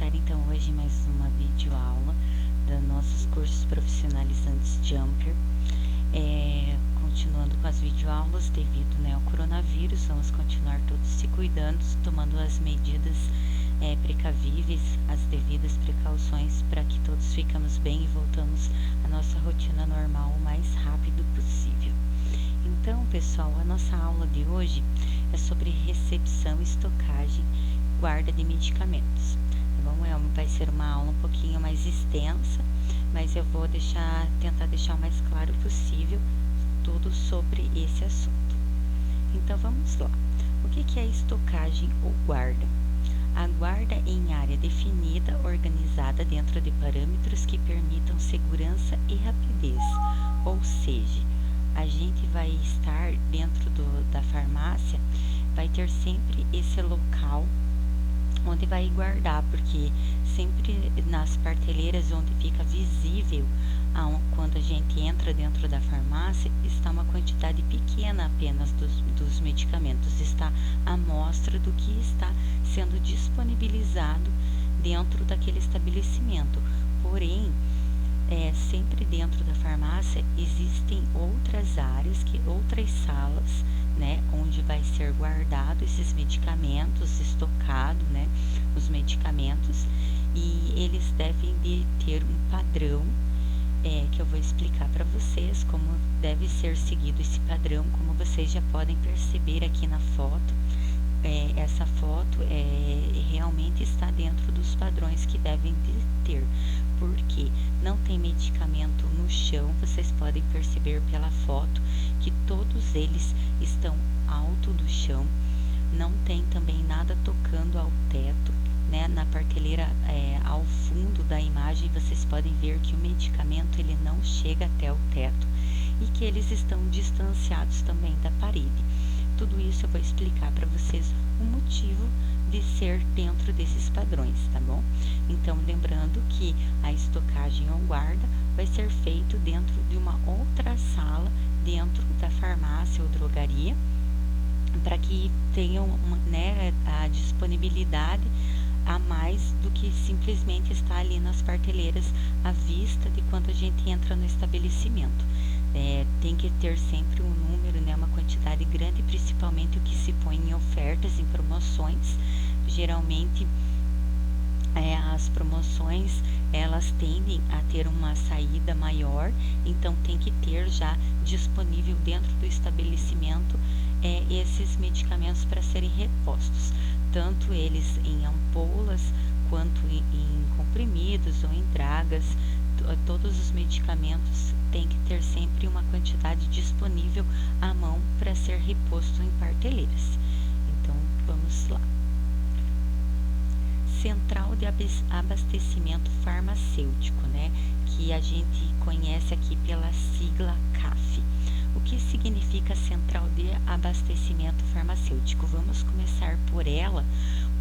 começar então hoje mais uma videoaula dos nossos cursos profissionalizantes Jumper. Continuando com as videoaulas, devido ao coronavírus, vamos continuar todos se cuidando, tomando as medidas precavíveis, as devidas precauções para que todos ficamos bem e voltamos à nossa rotina normal o mais rápido possível. Então, pessoal, a nossa aula de hoje é sobre recepção, estocagem, guarda de medicamentos. Tá bom? Vai ser uma aula um pouquinho mais extensa, mas eu vou tentar deixar o mais claro possível tudo sobre esse assunto. Então, vamos lá. O que é estocagem ou guarda? A guarda em área definida, organizada dentro de parâmetros que permitam segurança e rapidez, ou seja, a gente vai estar dentro da farmácia, vai ter sempre esse local onde vai guardar, porque sempre nas prateleiras onde fica visível quando a gente entra dentro da farmácia, está uma quantidade pequena apenas dos medicamentos, está a amostra do que está sendo disponibilizado dentro daquele estabelecimento. Porém, sempre dentro da farmácia existem outras áreas, outras salas, onde vai ser guardado esses medicamentos, estocado, os medicamentos, e eles devem de ter um padrão, que eu vou explicar para vocês como deve ser seguido esse padrão, como vocês já podem perceber aqui na foto. Essa foto realmente está dentro dos padrões que devem de ter, porque não tem medicamento no chão. Vocês podem perceber pela foto que todos eles estão alto do chão, não tem também nada tocando ao teto, na prateleira ao fundo da imagem vocês podem ver que o medicamento ele não chega até o teto e que eles estão distanciados também da parede. Tudo isso eu vou explicar para vocês o motivo de ser dentro desses padrões, tá bom? Então, lembrando que a estocagem ou guarda vai ser feito dentro de uma outra sala, dentro da farmácia ou drogaria, para que tenham a disponibilidade a mais do que simplesmente está ali nas prateleiras à vista de quando a gente entra no estabelecimento. Tem que ter sempre um número, uma quantidade grande, principalmente o que se põe em ofertas, em promoções. Geralmente as promoções elas tendem a ter uma saída maior, então tem que ter já disponível dentro do estabelecimento esses medicamentos para serem repostos, tanto eles em ampolas quanto em comprimidos ou em dragas. Todos os medicamentos têm que ter sempre uma quantidade disponível à mão para ser reposto em prateleiras. Então, vamos lá. Central de abastecimento farmacêutico, que a gente conhece aqui pela sigla CAF. O que significa Central de Abastecimento Farmacêutico? Vamos começar por ela,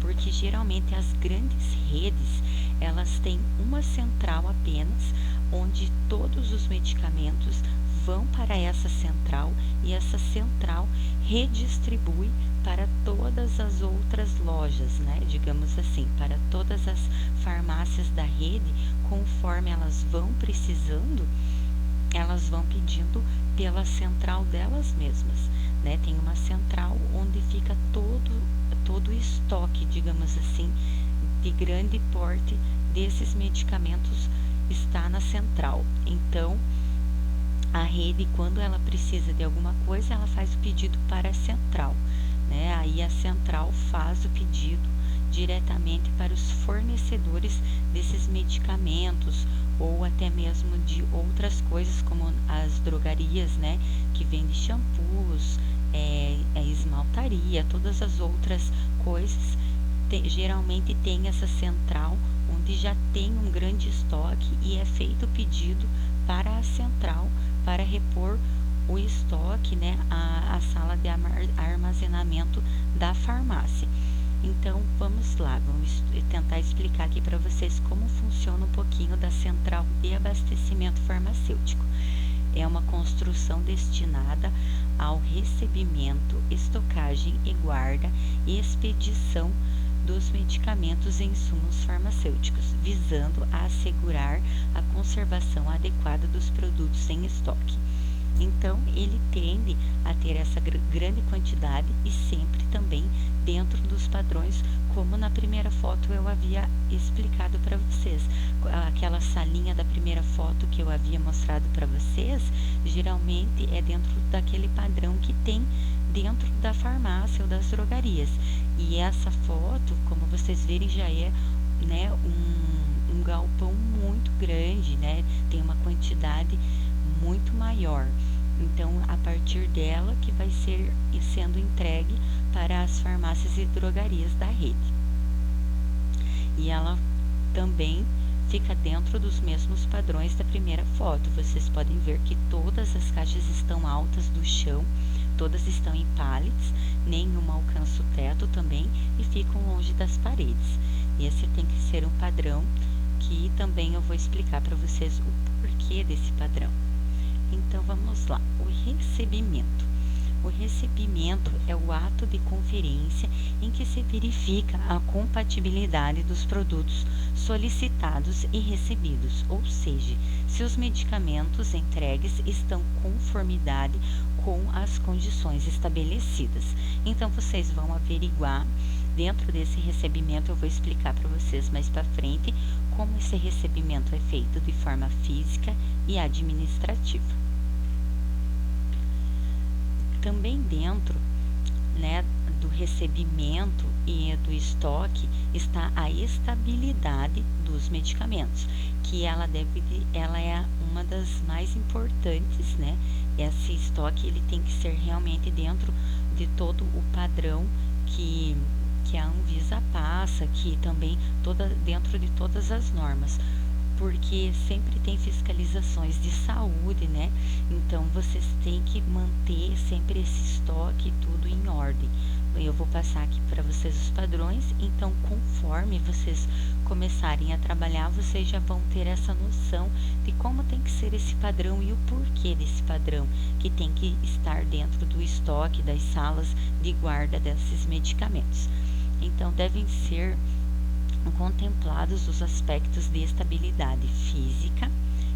porque geralmente as grandes redes, elas têm uma central apenas, onde todos os medicamentos vão para essa central e essa central redistribui para todas as outras lojas, digamos assim, para todas as farmácias da rede, conforme elas vão precisando, elas vão pedindo pela central delas mesmas, Tem uma central onde fica todo o estoque, digamos assim, de grande porte desses medicamentos está na central. Então, a rede, quando ela precisa de alguma coisa, ela faz o pedido para a central, Aí a central faz o pedido diretamente para os fornecedores desses medicamentos, ou até mesmo de outras coisas, como as drogarias, que vendem shampoos, esmaltaria, todas as outras coisas. Geralmente tem essa central onde já tem um grande estoque e é feito o pedido para a central para repor o estoque, a sala de armazenamento da farmácia. Então, vamos lá, vamos tentar explicar aqui para vocês como funciona um pouquinho da Central de Abastecimento Farmacêutico. É uma construção destinada ao recebimento, estocagem e guarda e expedição dos medicamentos e insumos farmacêuticos, visando assegurar a conservação adequada dos produtos em estoque. Então, ele tende a ter essa grande quantidade e sempre também dentro dos padrões, como na primeira foto eu havia explicado para vocês. Aquela salinha da primeira foto que eu havia mostrado para vocês, geralmente é dentro daquele padrão que tem dentro da farmácia ou das drogarias. E essa foto, como vocês verem, já é, né, um galpão muito grande, né? Tem uma quantidade muito maior. Então, a partir dela que vai ser sendo entregue para as farmácias e drogarias da rede. E ela também fica dentro dos mesmos padrões da primeira foto. Vocês podem ver que todas as caixas estão altas do chão, todas estão em pallets, nenhuma alcança o teto também e ficam longe das paredes. Esse tem que ser um padrão que também eu vou explicar para vocês o porquê desse padrão. Então, vamos lá. O recebimento. O recebimento é o ato de conferência em que se verifica a compatibilidade dos produtos solicitados e recebidos, ou seja, se os medicamentos entregues estão em conformidade com as condições estabelecidas. Então, vocês vão averiguar dentro desse recebimento. Eu vou explicar para vocês mais para frente como esse recebimento é feito de forma física e administrativa. Também dentro, né, do recebimento e do estoque está a estabilidade dos medicamentos, que ela é uma das mais importantes, né? Esse estoque ele tem que ser realmente dentro de todo o padrão que a Anvisa passa, que também dentro de todas as normas, porque sempre tem fiscalizações de saúde, né? Então, vocês têm que manter sempre esse estoque tudo em ordem. Eu vou passar aqui para vocês os padrões, então, conforme vocês começarem a trabalhar, vocês já vão ter essa noção de como tem que ser esse padrão e o porquê desse padrão, que tem que estar dentro do estoque das salas de guarda desses medicamentos. Então, devem ser contemplados os aspectos de estabilidade física,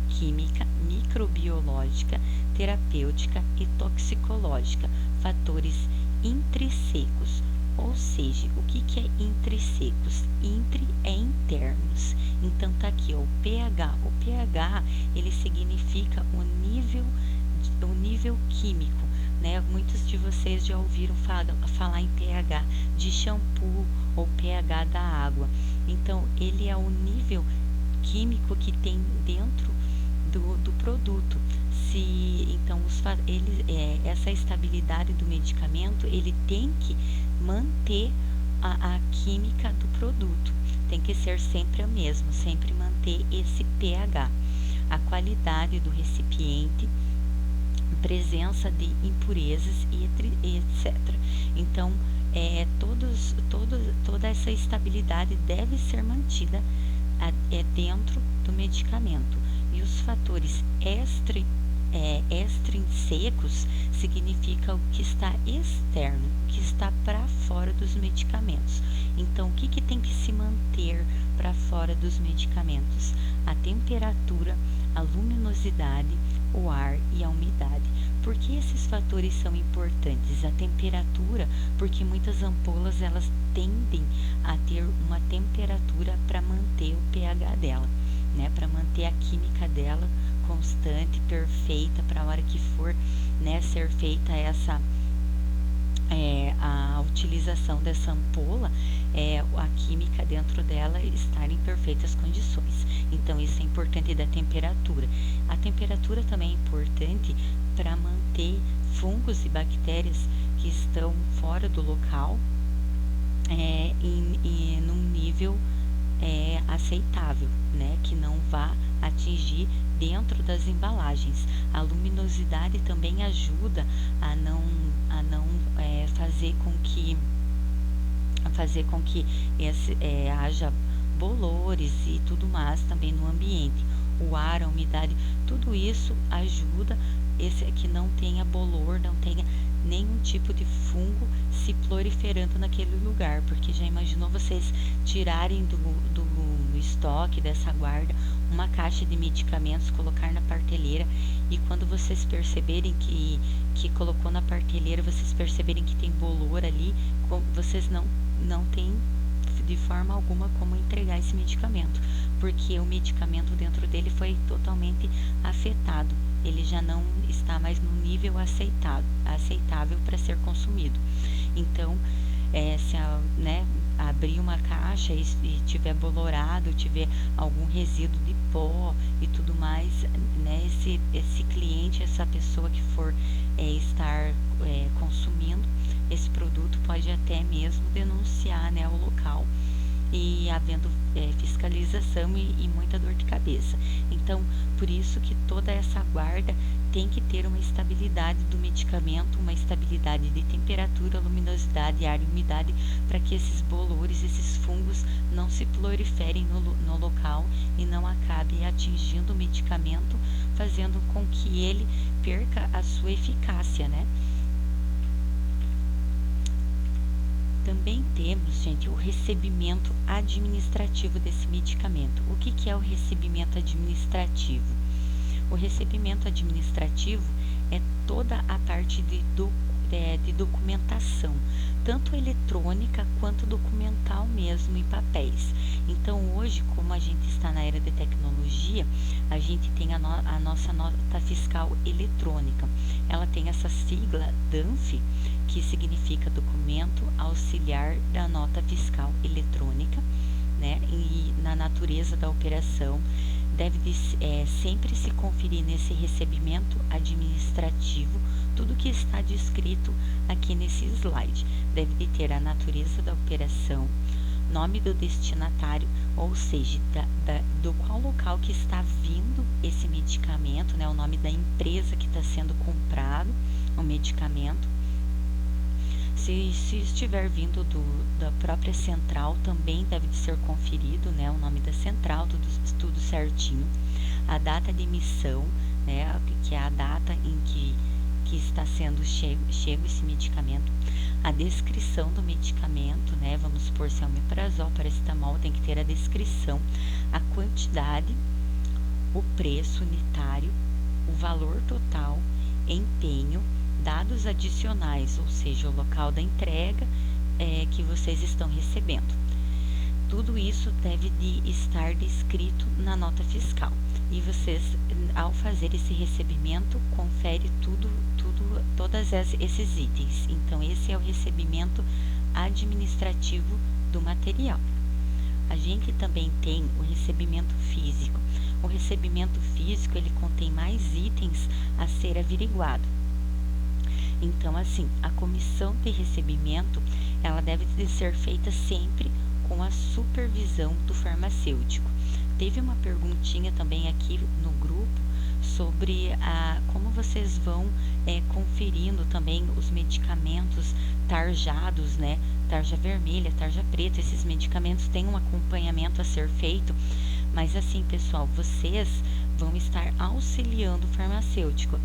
química, microbiológica, terapêutica e toxicológica, fatores intrínsecs. Ou seja, o que é intrínsecs? Intri é internos. Então tá aqui, ó, o pH. O pH ele significa o nível químico, né? Muitos de vocês já ouviram falar em pH de shampoo ou pH da água. Então, ele é o nível químico que tem dentro do produto. Então, essa estabilidade do medicamento, ele tem que manter a química do produto. Tem que ser sempre a mesma, sempre manter esse pH. A qualidade do recipiente, presença de impurezas e etc. Então, toda essa estabilidade deve ser mantida dentro do medicamento. E os fatores extrínsecos significa o que está externo, o que está para fora dos medicamentos. Então, o que tem que se manter para fora dos medicamentos? A temperatura, a luminosidade, o ar e a umidade. Por que esses fatores são importantes? A temperatura, porque muitas ampolas elas tendem a ter uma temperatura para manter o pH dela, né? Para manter a química dela constante, perfeita, para a hora que for, né, ser feita a utilização dessa ampola, a química dentro dela estar em perfeitas condições. Então, isso é importante da temperatura. A temperatura também é importante para manter fungos e bactérias que estão fora do local num nível aceitável, né? Que não vá atingir dentro das embalagens. A luminosidade também ajuda a não fazer com que haja bolores e tudo mais também no ambiente. O ar, a umidade, tudo isso ajuda que não tenha bolor, não tenha nenhum tipo de fungo se proliferando naquele lugar, porque já imaginou vocês tirarem do estoque, dessa guarda, uma caixa de medicamentos, colocar na prateleira, e quando vocês perceberem que colocou na prateleira, vocês perceberem que tem bolor ali, vocês não têm de forma alguma como entregar esse medicamento, porque o medicamento dentro dele foi totalmente afetado, ele já não está mais no nível aceitável para ser consumido. Então, se abrir uma caixa e tiver bolorado, tiver algum resíduo de pó e tudo mais, né, esse cliente, essa pessoa que for estar consumindo esse produto pode até mesmo denunciar, né, o local, e havendo fiscalização e muita dor de cabeça. Então, por isso que toda essa guarda tem que ter uma estabilidade do medicamento, uma estabilidade de temperatura, luminosidade, ar e umidade, para que esses bolores, esses fungos não se proliferem no local e não acabe atingindo o medicamento, fazendo com que ele perca a sua eficácia, né? Também temos, gente, o recebimento administrativo desse medicamento. O que é o recebimento administrativo? O recebimento administrativo é toda a parte de documentação, tanto eletrônica quanto documental mesmo, em papéis. Então, hoje, como a gente está na era de tecnologia, a gente tem a nossa nota fiscal eletrônica. Ela tem essa sigla DANF, que significa Documento Auxiliar da Nota Fiscal Eletrônica, né? E na natureza da operação, deve sempre se conferir nesse recebimento administrativo tudo que está descrito aqui nesse slide. Deve de ter a natureza da operação, nome do destinatário, ou seja, do qual local que está vindo esse medicamento, né, o nome da empresa que está sendo comprado o medicamento. Se estiver vindo da própria central, também deve de ser conferido, né, o nome da central, tudo certinho. A data de emissão, né, que é a data em que está sendo chego esse medicamento. A descrição do medicamento, né, vamos supor, se é omeprazol, paracetamol, tem que ter a descrição, a quantidade, o preço unitário, o valor total, empenho, dados adicionais, ou seja, o local da entrega que vocês estão recebendo. Tudo isso deve de estar descrito na nota fiscal. E vocês, ao fazer esse recebimento, confere todos esses itens. Então, esse é o recebimento administrativo do material. A gente também tem o recebimento físico. O recebimento físico, ele contém mais itens a ser averiguado. Então, assim, a comissão de recebimento, ela deve ser feita sempre com a supervisão do farmacêutico. Teve uma perguntinha também aqui no grupo sobre como vocês vão conferindo também os medicamentos tarjados, né? Tarja vermelha, tarja preta, esses medicamentos têm um acompanhamento a ser feito, mas assim, pessoal, vocês vão estar auxiliando o farmacêutico.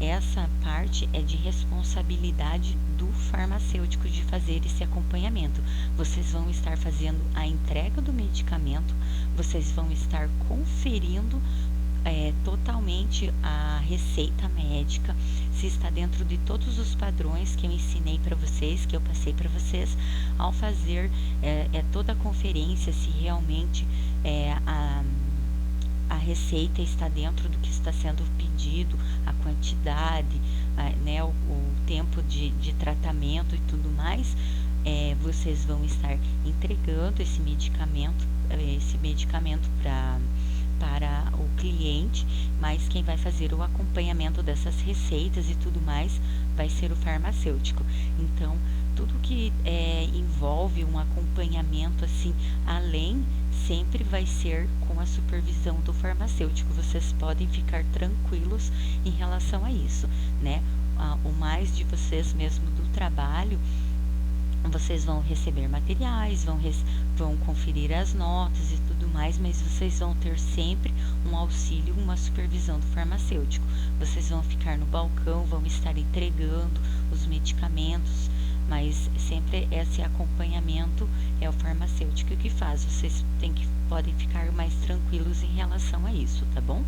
Essa parte é de responsabilidade do farmacêutico de fazer esse acompanhamento. Vocês vão estar fazendo a entrega do medicamento, vocês vão estar conferindo totalmente a receita médica, se está dentro de todos os padrões que eu ensinei para vocês, que eu passei para vocês, ao fazer toda a conferência, se realmente a receita está dentro do que está sendo pedido, a quantidade, né, o tempo de tratamento e tudo mais. Vocês vão estar entregando esse medicamento para o cliente, mas quem vai fazer o acompanhamento dessas receitas e tudo mais vai ser o farmacêutico. Então, tudo que envolve um acompanhamento assim, além, sempre vai ser com a supervisão do farmacêutico. Vocês podem ficar tranquilos em relação a isso, né? O mais de vocês mesmo do trabalho, vocês vão receber materiais, vão conferir as notas e tudo mais, mas vocês vão ter sempre um auxílio, uma supervisão do farmacêutico. Vocês vão ficar no balcão, vão estar entregando os medicamentos, mas sempre esse acompanhamento é o farmacêutico que faz. Vocês podem ficar mais tranquilos em relação a isso, tá bom?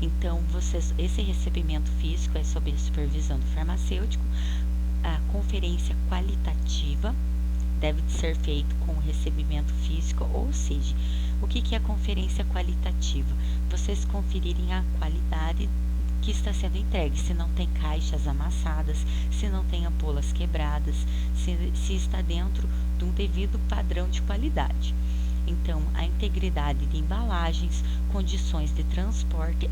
Então, esse recebimento físico é sob a supervisão do farmacêutico. A conferência qualitativa deve ser feita com o recebimento físico, ou seja, o que é a conferência qualitativa? Vocês conferirem a qualidade que está sendo entregue, se não tem caixas amassadas, se não tem ampolas quebradas, se está dentro de um devido padrão de qualidade. Então, a integridade de embalagens, condições de transporte,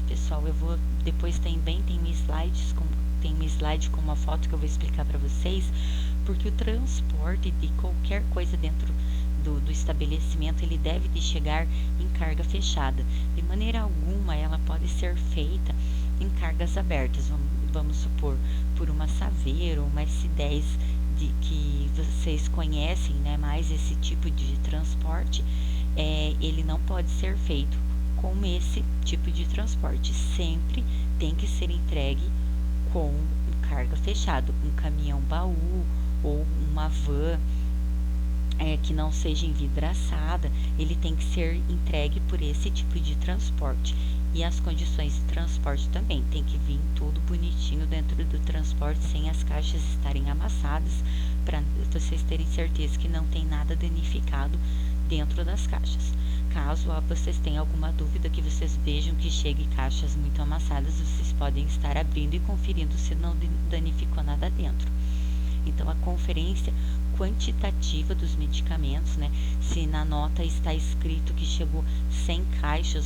pessoal, eu vou depois tem um slide com uma foto que eu vou explicar para vocês, porque o transporte de qualquer coisa dentro do estabelecimento, ele deve de chegar em carga fechada. De maneira alguma, ela pode ser feita em cargas abertas. Vamos supor, por uma Saveiro, uma S10, que vocês conhecem, né, mais esse tipo de transporte, ele não pode ser feito com esse tipo de transporte. Sempre tem que ser entregue com carga fechada, um caminhão baú ou uma van que não seja envidraçada, ele tem que ser entregue por esse tipo de transporte. E as condições de transporte também, tem que vir tudo bonitinho dentro do transporte, sem as caixas estarem amassadas, para vocês terem certeza que não tem nada danificado dentro das caixas. Caso vocês tenham alguma dúvida, que vocês vejam que chegue caixas muito amassadas, vocês podem estar abrindo e conferindo se não danificou nada dentro. Então, a conferência quantitativa dos medicamentos, né? Se na nota está escrito que chegou 100 caixas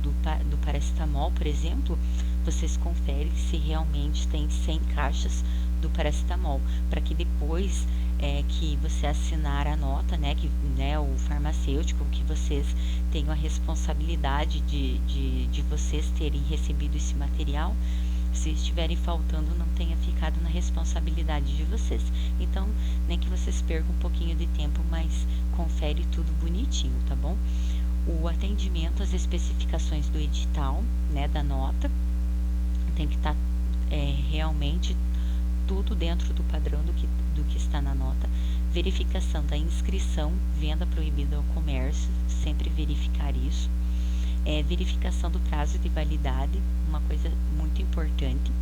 do paracetamol, por exemplo, vocês conferem se realmente tem 100 caixas do paracetamol, para que depois que você assinar a nota, né, o farmacêutico, que vocês tenham a responsabilidade de vocês terem recebido esse material. Se estiverem faltando, não tenha ficado na responsabilidade de vocês. Então, nem que vocês percam um pouquinho de tempo, mas confere tudo bonitinho, tá bom? O atendimento às especificações do edital, né, da nota, tem que estar realmente tudo dentro do padrão do que está na nota. Verificação da inscrição, venda proibida ao comércio, sempre verificar isso. Verificação do prazo de validade, uma coisa muito importante.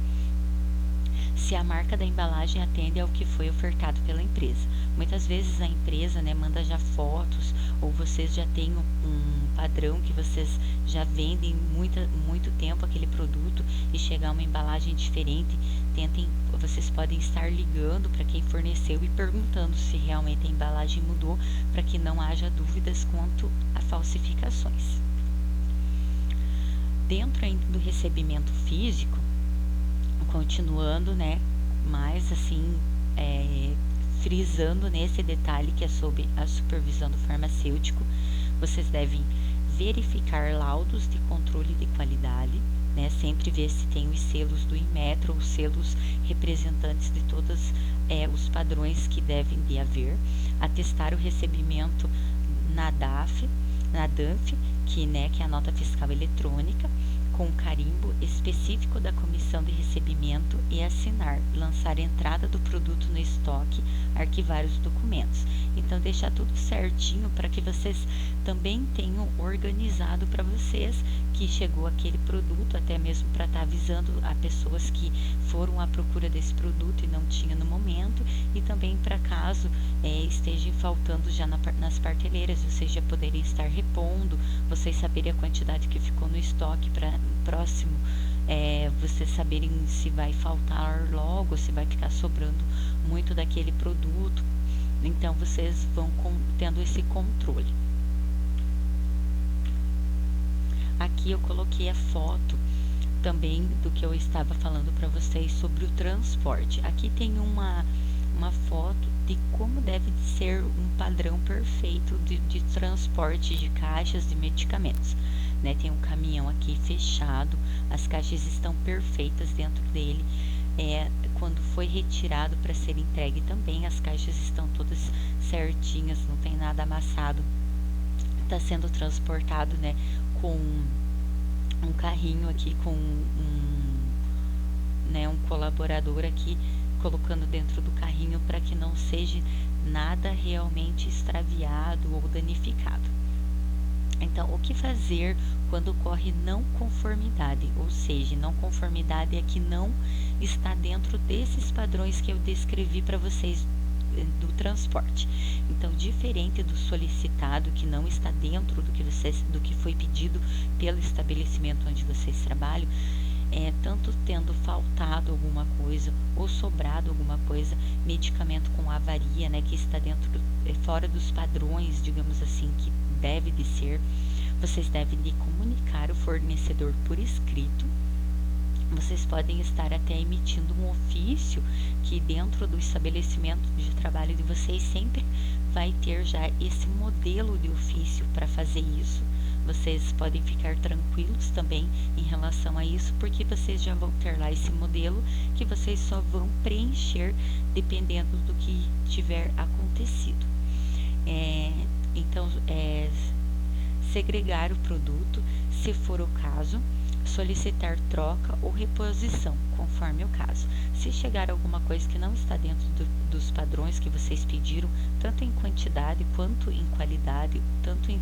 Se a marca da embalagem atende ao que foi ofertado pela empresa. Muitas vezes a empresa, né, manda já fotos, ou vocês já têm um padrão que vocês já vendem muito tempo aquele produto, e chegar uma embalagem diferente, vocês podem estar ligando para quem forneceu e perguntando se realmente a embalagem mudou, para que não haja dúvidas quanto a falsificações. Dentro ainda do recebimento físico, continuando, né, mais assim, frisando nesse detalhe que é sob a supervisão do farmacêutico, vocês devem verificar laudos de controle de qualidade, né, sempre ver se tem os selos do Inmetro, ou selos representantes de todos os padrões que devem de haver, atestar o recebimento na DAF, que é a nota fiscal eletrônica, com carimbo específico da comissão de recebimento, e assinar, lançar entrada do produto no estoque, arquivar os documentos. Então, deixar tudo certinho para que vocês também tenham organizado para vocês que chegou aquele produto, até mesmo para estar avisando a pessoas que foram à procura desse produto e não tinha no momento, e também para caso estejam faltando já nas prateleiras, vocês já poderem estar repondo, vocês saberem a quantidade que ficou no estoque para próximo, vocês saberem se vai faltar logo, se vai ficar sobrando muito daquele produto. Então, vocês vão tendo esse controle. Aqui eu coloquei a foto também do que eu estava falando para vocês sobre o transporte. Aqui tem uma foto de como deve ser um padrão perfeito de transporte de caixas de medicamentos, né? Tem um caminhão aqui fechado, as caixas estão perfeitas dentro dele. Quando foi retirado para ser entregue também, as caixas estão todas certinhas, não tem nada amassado. Está sendo transportado, né, com um carrinho aqui com né, um colaborador aqui colocando dentro do carrinho para que não seja nada realmente extraviado ou danificado. Então, o que fazer quando ocorre não conformidade? Ou seja, não conformidade é que não está dentro desses padrões que eu descrevi para vocês do transporte. Então, diferente do solicitado que não está dentro do que foi pedido pelo estabelecimento onde vocês trabalham, tanto tendo faltado alguma coisa ou sobrado alguma coisa, medicamento com avaria, né, que está fora dos padrões, digamos assim, que deve de ser, vocês devem de comunicar o fornecedor por escrito. Vocês podem estar até emitindo um ofício que dentro do estabelecimento de trabalho de vocês sempre vai ter já esse modelo de ofício para fazer isso. Vocês podem ficar tranquilos também em relação a isso, porque vocês já vão ter lá esse modelo que vocês só vão preencher dependendo do que tiver acontecido. Então, segregar o produto, se for o caso, solicitar troca ou reposição, conforme o caso. Se chegar alguma coisa que não está dentro dos padrões que vocês pediram, tanto em quantidade quanto em qualidade, tanto em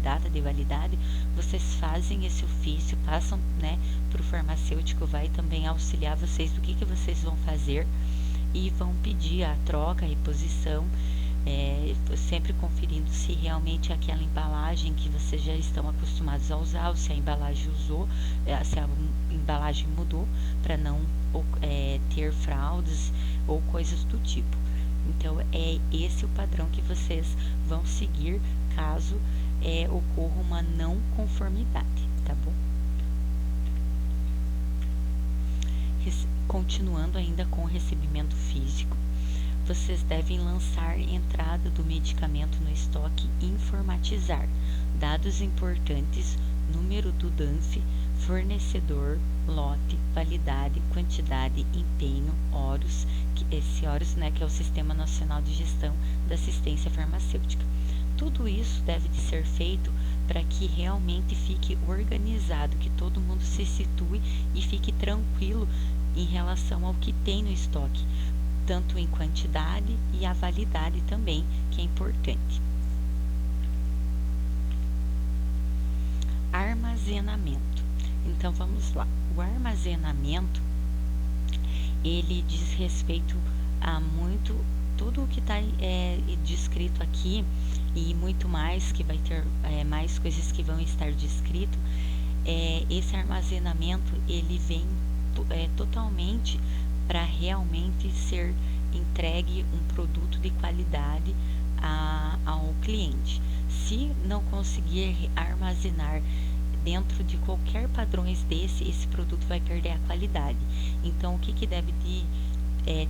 data de validade, vocês fazem esse ofício, passam, né, para o farmacêutico, vai também auxiliar vocês do que vocês vão fazer e vão pedir a troca, a reposição, sempre conferindo se realmente aquela embalagem que vocês já estão acostumados a usar, ou se a embalagem se a embalagem mudou, para não ter fraudes ou coisas do tipo. Então, é esse o padrão que vocês vão seguir caso ocorra uma não conformidade, tá bom? Continuando ainda com o recebimento físico, vocês devem lançar entrada do medicamento no estoque e informatizar dados importantes, número do DANF, fornecedor, lote, validade, quantidade, empenho, HORUS, esse HORUS, né, que é o Sistema Nacional de Gestão da Assistência Farmacêutica. Tudo isso deve de ser feito para que realmente fique organizado, que todo mundo se situe e fique tranquilo em relação ao que tem no estoque, tanto em quantidade e a validade também, que é importante. Armazenamento. Então vamos lá. O armazenamento, ele diz respeito a tudo o que está descrito aqui e muito mais, que vai ter mais coisas que vão estar descrito. Esse armazenamento, ele vem totalmente para realmente ser entregue um produto de qualidade ao cliente. Se não conseguir armazenar dentro de qualquer padrões esse produto vai perder a qualidade. Então, o que deve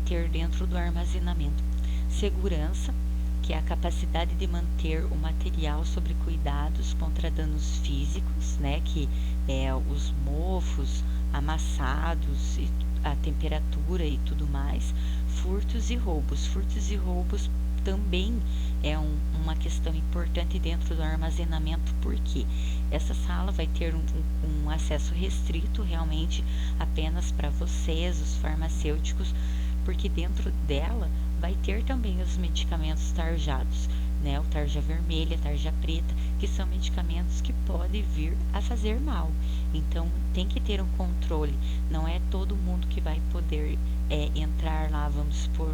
ter dentro do armazenamento? Segurança, que é a capacidade de manter o material sob cuidados contra danos físicos, né, que os mofos, amassados, a temperatura e tudo mais. Furtos e roubos. Furtos e roubos também é uma questão importante dentro do armazenamento, porque essa sala vai ter um acesso restrito realmente apenas para vocês, os farmacêuticos, porque dentro dela vai ter também os medicamentos tarjados, né? O tarja vermelha, tarja preta, que são medicamentos que podem vir a fazer mal. Então, tem que ter um controle. Não é todo mundo que vai poder entrar lá, vamos supor,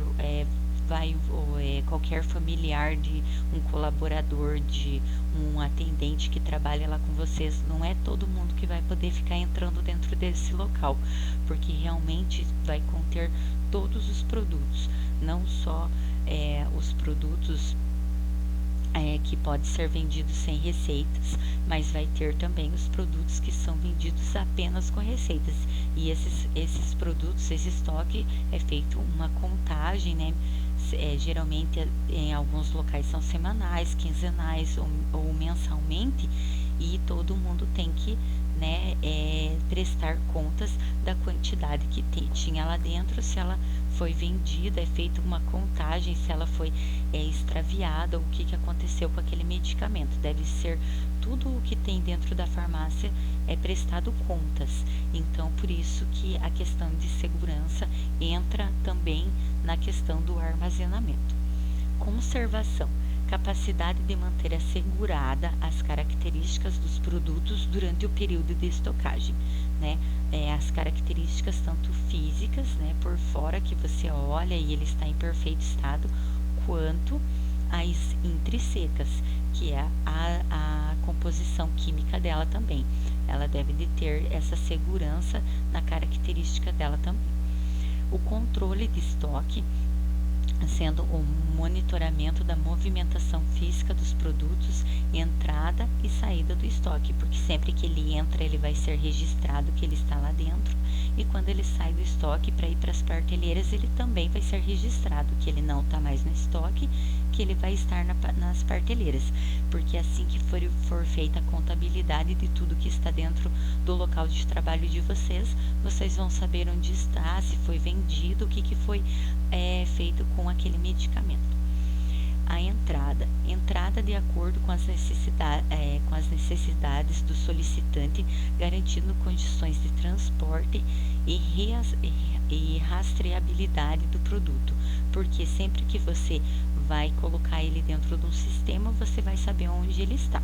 qualquer familiar de um colaborador, de um atendente que trabalha lá com vocês, não é todo mundo que vai poder ficar entrando dentro desse local, porque realmente vai conter todos os produtos, não só os produtos que pode ser vendido sem receitas, mas vai ter também os produtos que são vendidos apenas com receitas. E esses produtos, esse estoque é feito uma contagem, né? Geralmente em alguns locais são semanais, quinzenais ou mensalmente, e todo mundo tem que né, prestar contas da quantidade que tinha lá dentro, se ela foi vendida, é feita uma contagem, se ela foi extraviada, ou o que aconteceu com aquele medicamento. Deve ser tudo o que tem dentro da farmácia é prestado contas. Então, por isso que a questão de segurança entra também na questão do armazenamento. Conservação. Capacidade de manter assegurada as características dos produtos durante o período de estocagem, né? As características tanto físicas, né, por fora, que você olha e ele está em perfeito estado, quanto as intrínsecas, que é a composição química dela também. Ela deve de ter essa segurança na característica dela também. O controle de estoque, sendo o monitoramento da movimentação física dos produtos, entrada e saída do estoque, porque sempre que ele entra, ele vai ser registrado que ele está lá dentro, e quando ele sai do estoque para ir para as prateleiras, ele também vai ser registrado que ele não está mais no estoque, que ele vai estar nas prateleiras, porque assim que for feita a contabilidade de tudo que está dentro do local de trabalho de vocês, vocês vão saber onde está, se foi vendido, o que foi feito com aquele medicamento. A entrada de acordo com as necessidades do solicitante, garantindo condições de transporte e rastreabilidade do produto, porque sempre que você vai colocar ele dentro de um sistema, você vai saber onde ele está.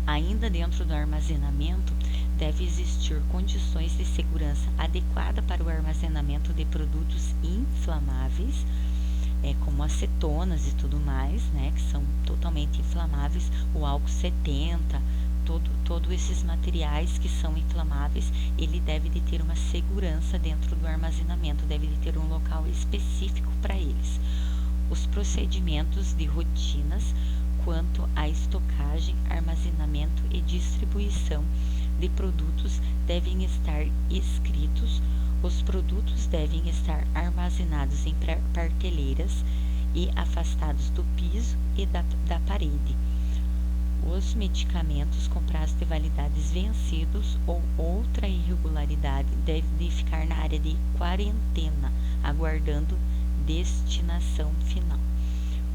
Ainda dentro do armazenamento, deve existir condições de segurança adequada para o armazenamento de produtos inflamáveis, como acetonas e tudo mais, né, que são totalmente inflamáveis, o álcool 70, todos esses materiais que são inflamáveis, ele deve de ter uma segurança dentro do armazenamento, deve de ter um local específico para eles. Os procedimentos de rotinas quanto à estocagem, armazenamento e distribuição de produtos devem estar escritos. Os produtos devem estar armazenados em prateleiras e afastados do piso e da parede. Os medicamentos com prazo de validades vencidos ou outra irregularidade devem ficar na área de quarentena, aguardando destinação final.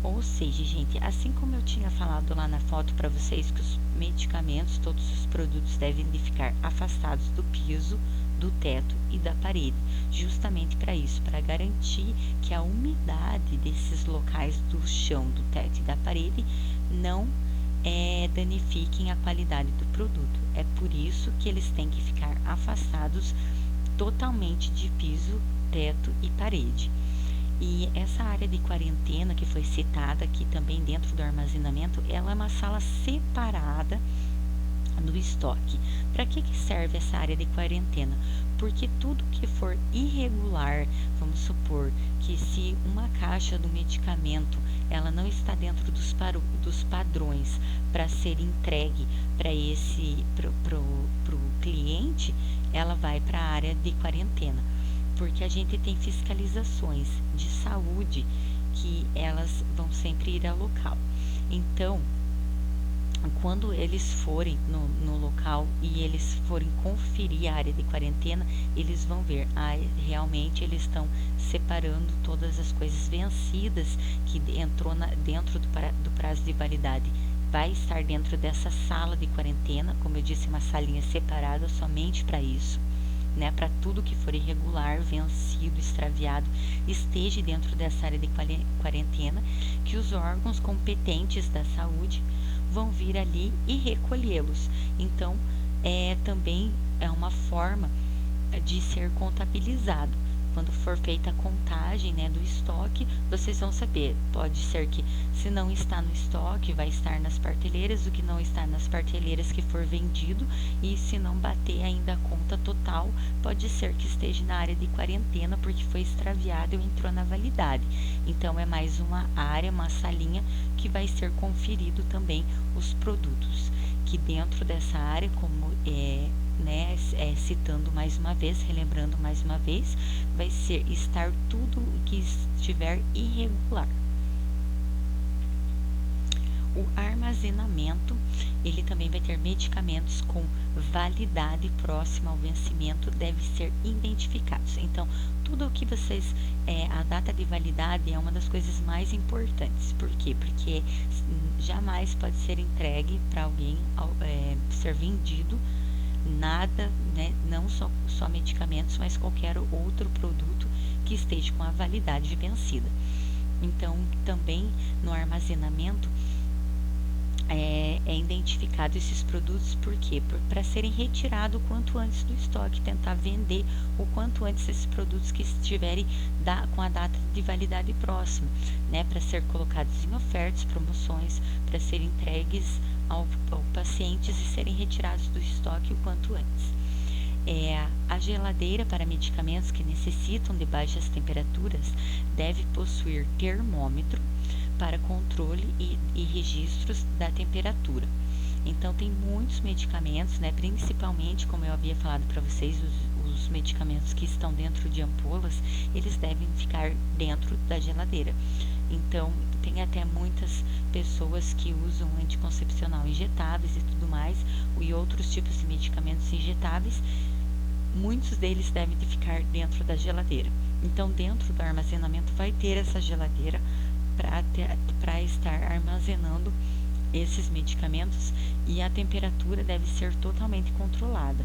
Ou seja, gente, assim como eu tinha falado lá na foto para vocês que os medicamentos, todos os produtos devem de ficar afastados do piso, do teto e da parede, justamente para isso, para garantir que a umidade desses locais do chão, do teto e da parede não danifiquem a qualidade do produto. É por isso que eles têm que ficar afastados totalmente de piso, teto e parede. E essa área de quarentena que foi citada aqui também dentro do armazenamento, ela é uma sala separada do estoque. Para que serve essa área de quarentena? Porque tudo que for irregular, vamos supor que se uma caixa do medicamento ela não está dentro dos padrões para ser entregue para pro cliente, ela vai para a área de quarentena. Porque a gente tem fiscalizações de saúde que elas vão sempre ir ao local. Então, quando eles forem no local e eles forem conferir a área de quarentena, eles vão ver, realmente eles estão separando todas as coisas vencidas que entrou dentro do prazo de validade. Vai estar dentro dessa sala de quarentena, como eu disse, uma salinha separada somente para isso. Né, para tudo que for irregular, vencido, extraviado, esteja dentro dessa área de quarentena, que os órgãos competentes da saúde vão vir ali e recolhê-los. Então, também é uma forma de ser contabilizado. Quando for feita a contagem, né, do estoque, vocês vão saber. Pode ser que, se não está no estoque, vai estar nas prateleiras, o que não está nas prateleiras que for vendido, e se não bater ainda a conta total, pode ser que esteja na área de quarentena porque foi extraviado e entrou na validade. Então, é mais uma área, uma salinha que vai ser conferido também os produtos. Que dentro dessa área, como citando mais uma vez, relembrando mais uma vez, vai estar tudo que estiver irregular. O armazenamento, ele também vai ter medicamentos com validade próxima ao vencimento deve ser identificados. Então, tudo o que vocês, a data de validade é uma das coisas mais importantes. Por quê? Porque jamais pode ser entregue para alguém, ser vendido nada, né, não só medicamentos, mas qualquer outro produto que esteja com a validade vencida. Então, também no armazenamento é identificado esses produtos, por quê? Para serem retirados o quanto antes do estoque, tentar vender o quanto antes esses produtos que estiverem com a data de validade próxima, né? Para ser colocados em ofertas, promoções, para serem entregues ao pacientes e serem retirados do estoque o quanto antes. A geladeira para medicamentos que necessitam de baixas temperaturas deve possuir termômetro para controle e registros da temperatura. Então, tem muitos medicamentos, né, principalmente, como eu havia falado para vocês, os medicamentos que estão dentro de ampolas, eles devem ficar dentro da geladeira. Então, tem até muitas pessoas que usam anticoncepcional injetáveis e tudo mais, e outros tipos de medicamentos injetáveis, muitos deles devem ficar dentro da geladeira. Então, dentro do armazenamento vai ter essa geladeira para estar armazenando esses medicamentos, e a temperatura deve ser totalmente controlada.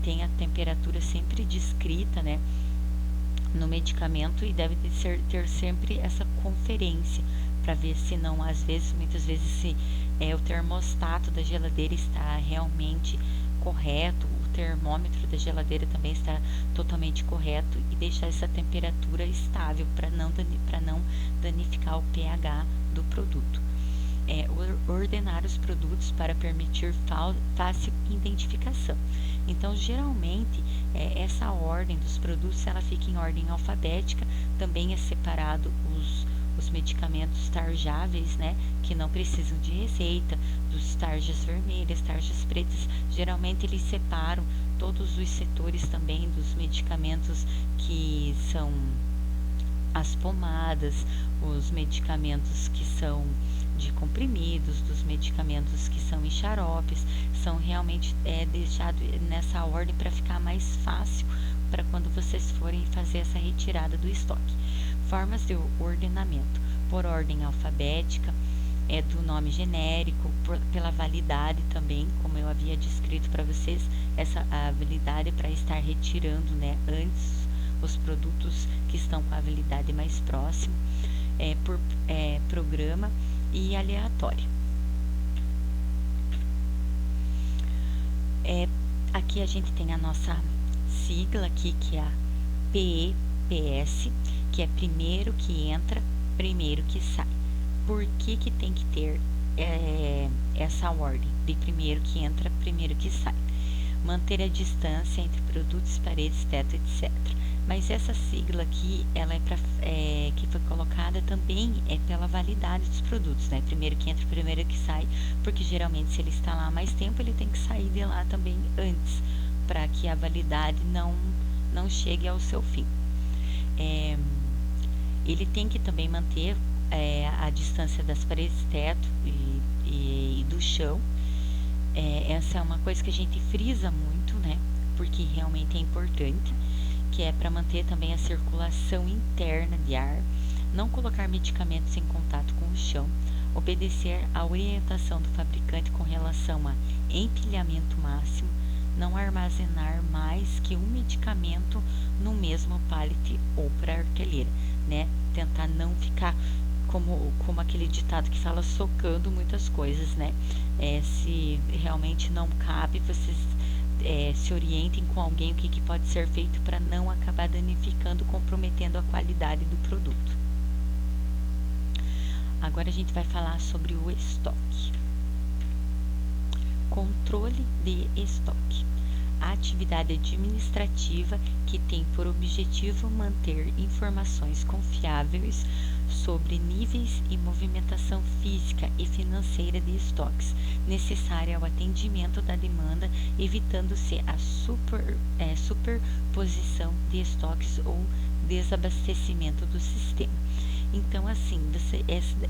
Tem a temperatura sempre descrita, né, no medicamento, e deve ter sempre essa conferência para ver se não, muitas vezes, se o termostato da geladeira está realmente correto, o termômetro da geladeira também está totalmente correto, e deixar essa temperatura estável para não danificar o pH do produto. Ordenar os produtos para permitir fácil identificação. Então, geralmente, essa ordem dos produtos ela fica em ordem alfabética. Também é separado os medicamentos tarjáveis, né, que não precisam de receita, dos tarjas vermelhas, tarjas pretas. Geralmente eles separam todos os setores também dos medicamentos que são as pomadas, os medicamentos que são de comprimidos, dos medicamentos que são em xaropes, são realmente deixados nessa ordem para ficar mais fácil para quando vocês forem fazer essa retirada do estoque. Formas de ordenamento: por ordem alfabética, do nome genérico, pela validade também, como eu havia descrito para vocês, a validade para estar retirando, né, antes os produtos que estão com a validade mais próxima, por programa e aleatório. Aqui a gente tem a nossa sigla aqui, que é a PEPS, que é primeiro que entra, primeiro que sai. Por que tem que ter essa ordem de primeiro que entra, primeiro que sai? Manter a distância entre produtos, paredes, teto, etc. Mas essa sigla aqui, ela que foi colocada também pela validade dos produtos, né? Primeiro que entra, primeiro que sai, porque geralmente se ele está lá há mais tempo, ele tem que sair de lá também antes, para que a validade não chegue ao seu fim. Ele tem que também manter a distância das paredes, teto e do chão. Essa é uma coisa que a gente frisa muito, né? Porque realmente é importante, que é para manter também a circulação interna de ar, não colocar medicamentos em contato com o chão, obedecer à orientação do fabricante com relação a empilhamento máximo, não armazenar mais que um medicamento no mesmo pallet ou prateleira, né? Tentar não ficar como aquele ditado que fala, socando muitas coisas, né? Se realmente não cabe, vocês se orientem com alguém o que pode ser feito para não acabar danificando, comprometendo a qualidade do produto. Agora a gente vai falar sobre o estoque. Controle de estoque. A atividade administrativa que tem por objetivo manter informações confiáveis sobre níveis e movimentação física e financeira de estoques, necessária ao atendimento da demanda, evitando-se a superposição de estoques ou desabastecimento do sistema. Então, assim,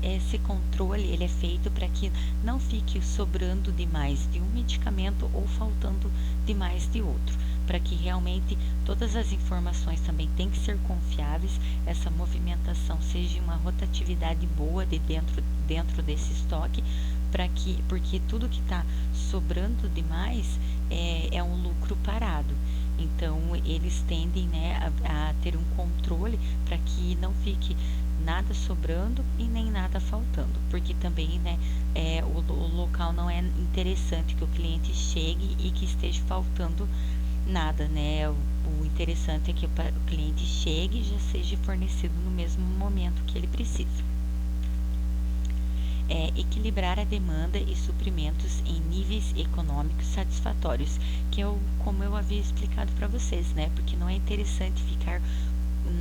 esse controle ele é feito para que não fique sobrando demais de um medicamento ou faltando demais de outro, para que realmente todas as informações também têm que ser confiáveis, essa movimentação seja uma rotatividade boa de dentro desse estoque, porque tudo que está sobrando demais é um lucro parado. Então eles tendem, né, a ter um controle para que não fique nada sobrando e nem nada faltando, porque também, né, o local não é interessante que o cliente chegue e que esteja faltando nada, né? O interessante é que o cliente chegue e já seja fornecido no mesmo momento que ele precisa. Equilibrar a demanda e suprimentos em níveis econômicos satisfatórios, que como eu havia explicado para vocês, né? Porque não é interessante ficar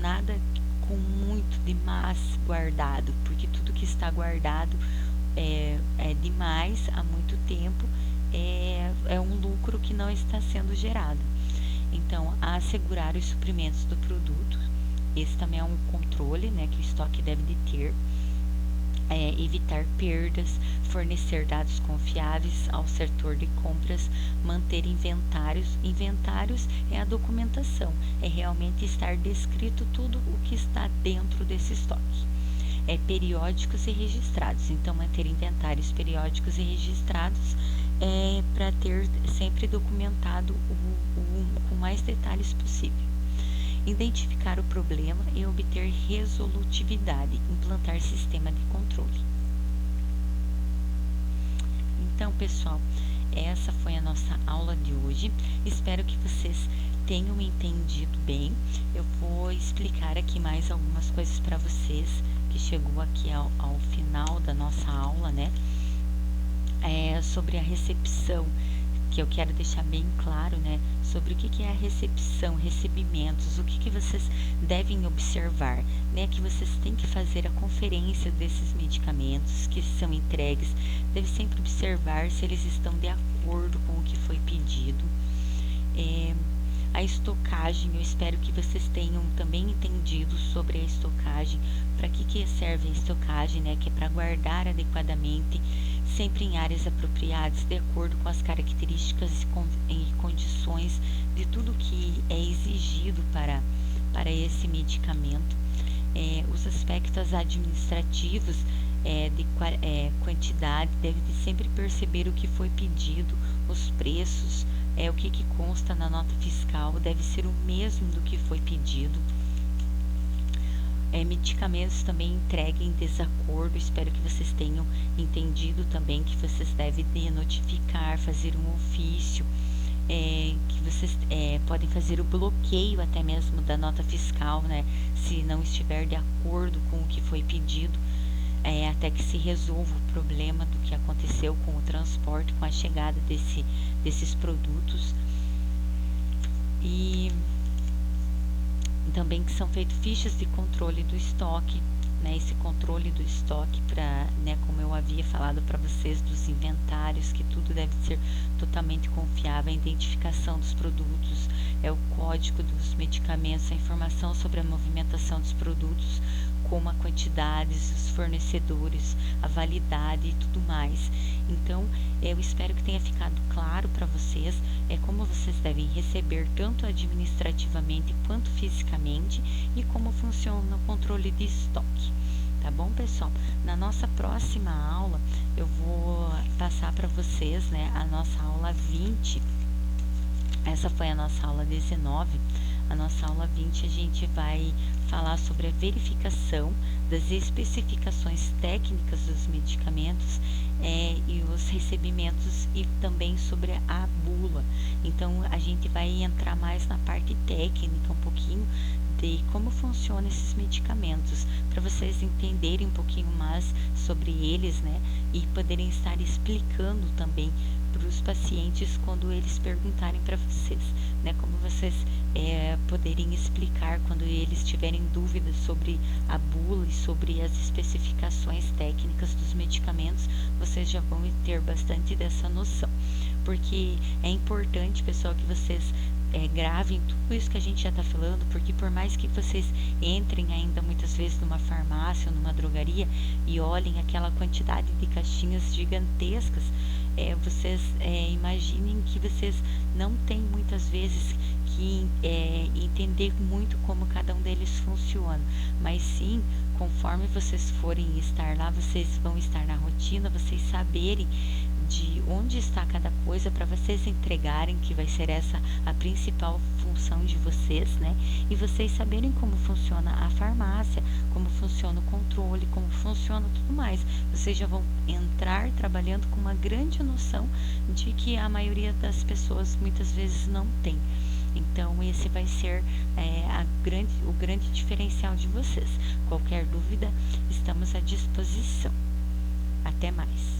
nada com muito demais guardado, porque tudo que está guardado é demais há muito tempo, é um lucro que não está sendo gerado. Então, assegurar os suprimentos do produto, esse também é um controle, né, que o estoque deve de ter. Evitar perdas, fornecer dados confiáveis ao setor de compras, manter inventários. Inventários é a documentação, é realmente estar descrito tudo o que está dentro desse estoque. Periódicos e registrados, então manter inventários periódicos e registrados para ter sempre documentado com mais detalhes possível. Identificar o problema e obter resolutividade, implantar sistema de controle. Então, pessoal, essa foi a nossa aula de hoje. Espero que vocês tenham entendido bem. Eu vou explicar aqui mais algumas coisas para vocês, que chegou aqui ao final da nossa aula, né? Sobre a recepção, que eu quero deixar bem claro, né, sobre o que é a recepção, recebimentos, o que vocês devem observar, né, que vocês têm que fazer a conferência desses medicamentos que são entregues, deve sempre observar se eles estão de acordo com o que foi pedido. A estocagem, eu espero que vocês tenham também entendido sobre a estocagem, para que serve a estocagem, né, que é para guardar adequadamente, sempre em áreas apropriadas, de acordo com as características e condições de tudo que é exigido para esse medicamento. Os aspectos administrativos de quantidade, deve sempre perceber o que foi pedido, os preços, o que consta na nota fiscal, deve ser o mesmo do que foi pedido. Medicamentos também entreguem em desacordo, espero que vocês tenham entendido também que vocês devem notificar, fazer um ofício, que vocês podem fazer o bloqueio até mesmo da nota fiscal, né, se não estiver de acordo com o que foi pedido, até que se resolva o problema do que aconteceu com o transporte, com a chegada desses produtos. E também que são feitas fichas de controle do estoque, né, esse controle do estoque para, né, como eu havia falado para vocês, dos inventários, que tudo deve ser totalmente confiável, a identificação dos produtos, o código dos medicamentos, a informação sobre a movimentação dos produtos, como a quantidade, os fornecedores, a validade e tudo mais. Então, eu espero que tenha ficado claro para vocês como vocês devem receber tanto administrativamente quanto fisicamente e como funciona o controle de estoque. Tá bom, pessoal? Na nossa próxima aula, eu vou passar para vocês, né, a nossa aula 20. Essa foi a nossa aula 19. A nossa aula 20 a gente vai falar sobre a verificação das especificações técnicas dos medicamentos e os recebimentos, e também sobre a bula. Então a gente vai entrar mais na parte técnica, um pouquinho de como funcionam esses medicamentos, para vocês entenderem um pouquinho mais sobre eles, né, e poderem estar explicando também para os pacientes quando eles perguntarem para vocês, né, como vocês poderem explicar quando eles tiverem dúvidas sobre a bula e sobre as especificações técnicas dos medicamentos, vocês já vão ter bastante dessa noção, porque é importante, pessoal, que vocês gravem tudo isso que a gente já está falando, porque por mais que vocês entrem ainda muitas vezes numa farmácia ou numa drogaria e olhem aquela quantidade de caixinhas gigantescas, vocês imaginem que vocês não têm muitas vezes que entender muito como cada um deles funciona, mas sim, conforme vocês forem estar lá, vocês vão estar na rotina, vocês saberem de onde está cada coisa para vocês entregarem, que vai ser essa a principal função de vocês, né? E vocês saberem como funciona a farmácia, como funciona o controle, como funciona tudo mais. Vocês já vão entrar trabalhando com uma grande noção de que a maioria das pessoas muitas vezes não tem. Então, esse vai ser o grande diferencial de vocês. Qualquer dúvida, estamos à disposição. Até mais.